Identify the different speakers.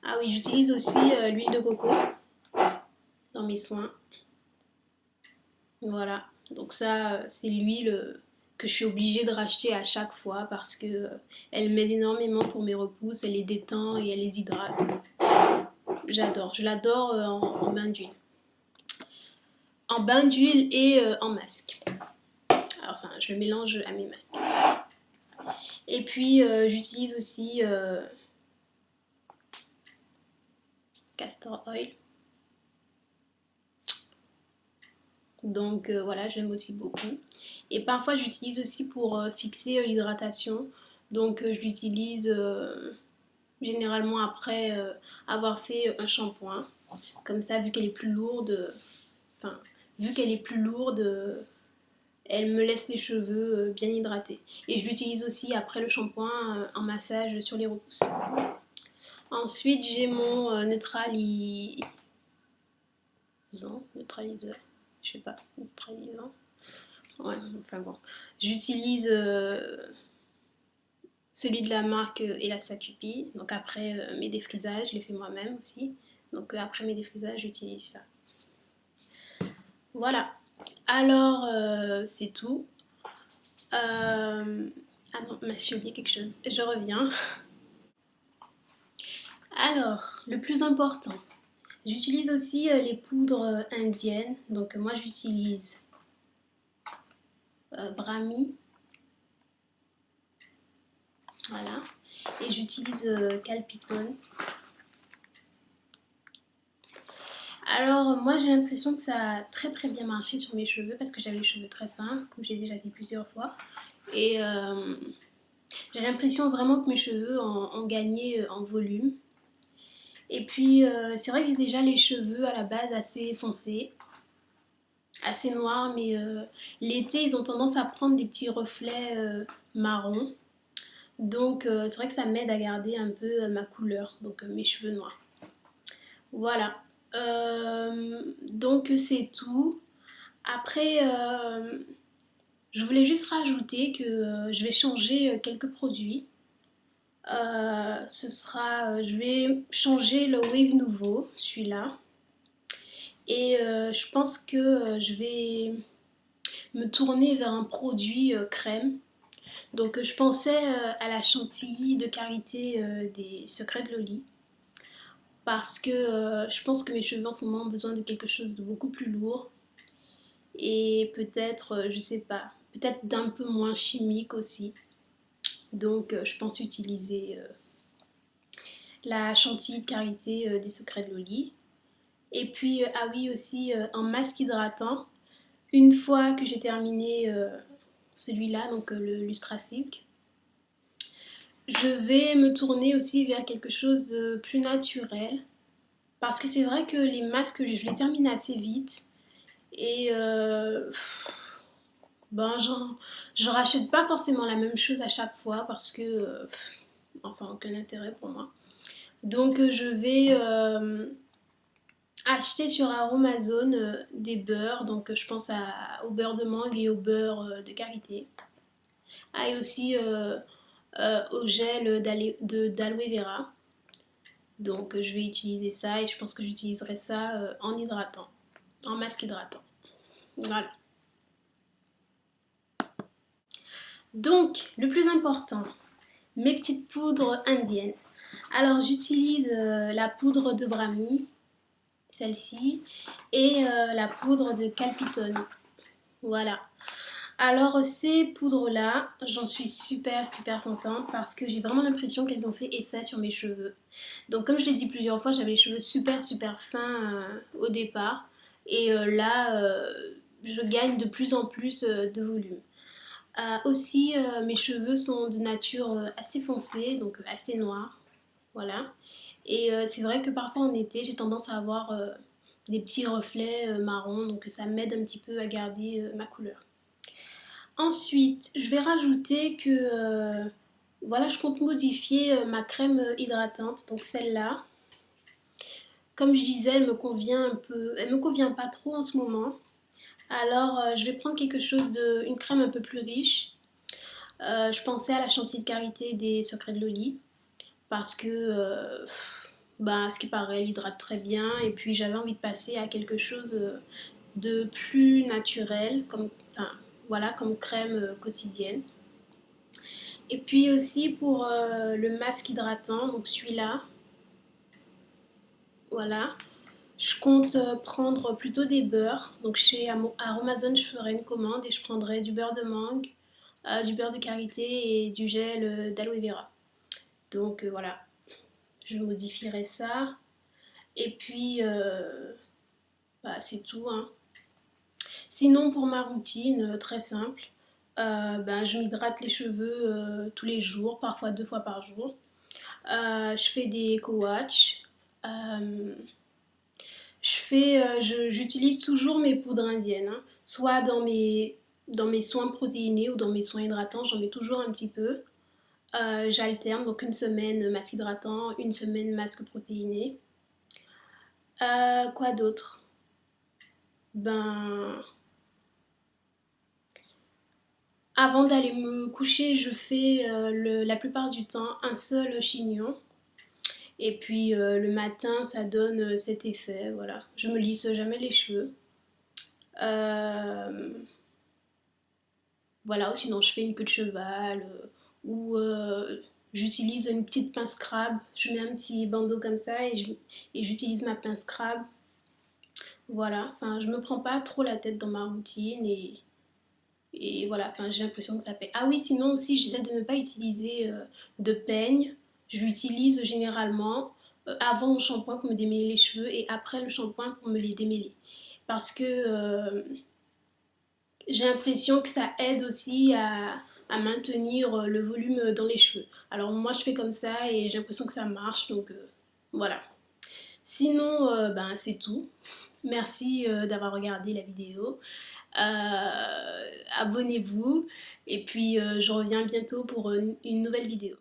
Speaker 1: Ah oui, j'utilise aussi l'huile de coco dans mes soins. Voilà, donc ça, c'est l'huile que je suis obligée de racheter à chaque fois parce que elle m'aide énormément pour mes repousses, elle les détend et elle les hydrate. J'adore, je l'adore en bain d'huile. En bain d'huile et en masque. Enfin, je le mélange à mes masques. Et puis, j'utilise aussi castor oil. Donc voilà, j'aime aussi beaucoup. Et parfois, j'utilise aussi pour fixer l'hydratation. Donc, je l'utilise généralement après avoir fait un shampoing. Comme ça, vu qu'elle est plus lourde, enfin, vu qu'elle est plus lourde, elle me laisse les cheveux bien hydratés. Et je l'utilise aussi après le shampoing en massage sur les repousses. Ensuite, j'ai mon neutraliseur, je sais pas, neutralisant. Ouais, enfin bon. J'utilise celui de la marque Elasacupi. Donc après mes défrisages, je les fais moi-même aussi. Donc après mes défrisages, j'utilise ça. Voilà. Alors, c'est tout. Ah non, j'ai oublié quelque chose. Je reviens. Alors, le plus important, j'utilise aussi les poudres indiennes. Donc moi, j'utilise Brahmi. Voilà. Et j'utilise Calpitone. Alors moi j'ai l'impression que ça a très très bien marché sur mes cheveux parce que j'avais les cheveux très fins, comme j'ai déjà dit plusieurs fois. Et j'ai l'impression vraiment que mes cheveux ont gagné en volume. Et puis c'est vrai que j'ai déjà les cheveux à la base assez foncés, assez noirs, mais l'été ils ont tendance à prendre des petits reflets marrons. Donc c'est vrai que ça m'aide à garder un peu ma couleur, donc mes cheveux noirs. Voilà. Donc c'est tout. Après, je voulais juste rajouter que je vais changer quelques produits. Je vais changer le Wave Nouveau, celui-là. Et je pense que je vais me tourner vers un produit crème. Donc je pensais à la chantilly de karité des Secrets de Loli. Parce que je pense que mes cheveux en ce moment ont besoin de quelque chose de beaucoup plus lourd. Et peut-être, je sais pas, peut-être d'un peu moins chimique aussi. Donc je pense utiliser la chantilly de karité des Secrets de Loli. Et puis, ah oui, aussi un masque hydratant. Une fois que j'ai terminé celui-là, donc le Lustra Silk, je vais me tourner aussi vers quelque chose de plus naturel. Parce que c'est vrai que les masques, je les termine assez vite. Et ben, je rachète pas forcément la même chose à chaque fois parce que, enfin, aucun intérêt pour moi. Donc, je vais acheter sur Aromazone des beurres. Donc, je pense au beurre de mangue et au beurre de karité. Ah, et aussi au gel d'aloe vera. Donc, je vais utiliser ça et je pense que j'utiliserai ça en hydratant, en masque hydratant. Voilà. Donc, le plus important, mes petites poudres indiennes. Alors, j'utilise la poudre de Brahmi, celle-ci, et la poudre de Calpitone. Voilà. Alors, ces poudres-là, j'en suis super super contente parce que j'ai vraiment l'impression qu'elles ont fait effet sur mes cheveux. Donc, comme je l'ai dit plusieurs fois, j'avais les cheveux super super fins au départ. Et là, je gagne de plus en plus de volume. Aussi, mes cheveux sont de nature assez foncée, donc assez noirs. Voilà. Et c'est vrai que parfois en été, j'ai tendance à avoir des petits reflets marrons, donc ça m'aide un petit peu à garder ma couleur. Ensuite, je vais rajouter que voilà, je compte modifier ma crème hydratante, donc celle-là. Comme je disais, elle me convient un peu, elle me convient pas trop en ce moment. Alors, je vais prendre une crème un peu plus riche. Je pensais à la chantilly de karité des Secrets de Loli parce que bah, ce qui paraît, elle hydrate très bien. Et puis j'avais envie de passer à quelque chose de plus naturel, comme, enfin, voilà, comme crème quotidienne. Et puis aussi pour le masque hydratant, donc celui-là, voilà. Je compte prendre plutôt des beurres. Donc chez Aromazone, je ferai une commande et je prendrai du beurre de mangue, du beurre de karité et du gel d'aloe vera. Donc voilà, je modifierai ça. Et puis, bah, c'est tout, hein. Sinon, pour ma routine, très simple, ben, je m'hydrate les cheveux tous les jours, parfois 2 fois par jour. Je fais des co-watch. Euh, j'utilise toujours mes poudres indiennes, hein. Soit dans mes soins protéinés ou dans mes soins hydratants, j'en mets toujours un petit peu. J'alterne, donc une semaine masque hydratant, une semaine masque protéiné. Quoi d'autre? Ben, avant d'aller me coucher, je fais la plupart du temps un seul chignon. Et puis le matin, ça donne cet effet, voilà. Je me lisse jamais les cheveux. Euh, voilà, ou sinon je fais une queue de cheval ou j'utilise une petite pince crabe. Je mets un petit bandeau comme ça et j'utilise ma pince crabe. Voilà, enfin je me prends pas trop la tête dans ma routine et voilà, enfin j'ai l'impression que ça paie. Ah oui, sinon aussi j'essaie de ne pas utiliser de peigne. Je l'utilise généralement avant mon shampoing pour me démêler les cheveux et après le shampoing pour me les démêler. Parce que j'ai l'impression que ça aide aussi à maintenir le volume dans les cheveux. Alors moi je fais comme ça et j'ai l'impression que ça marche, donc voilà. Sinon, ben, c'est tout. Merci d'avoir regardé la vidéo. Abonnez-vous et puis je reviens bientôt pour une nouvelle vidéo.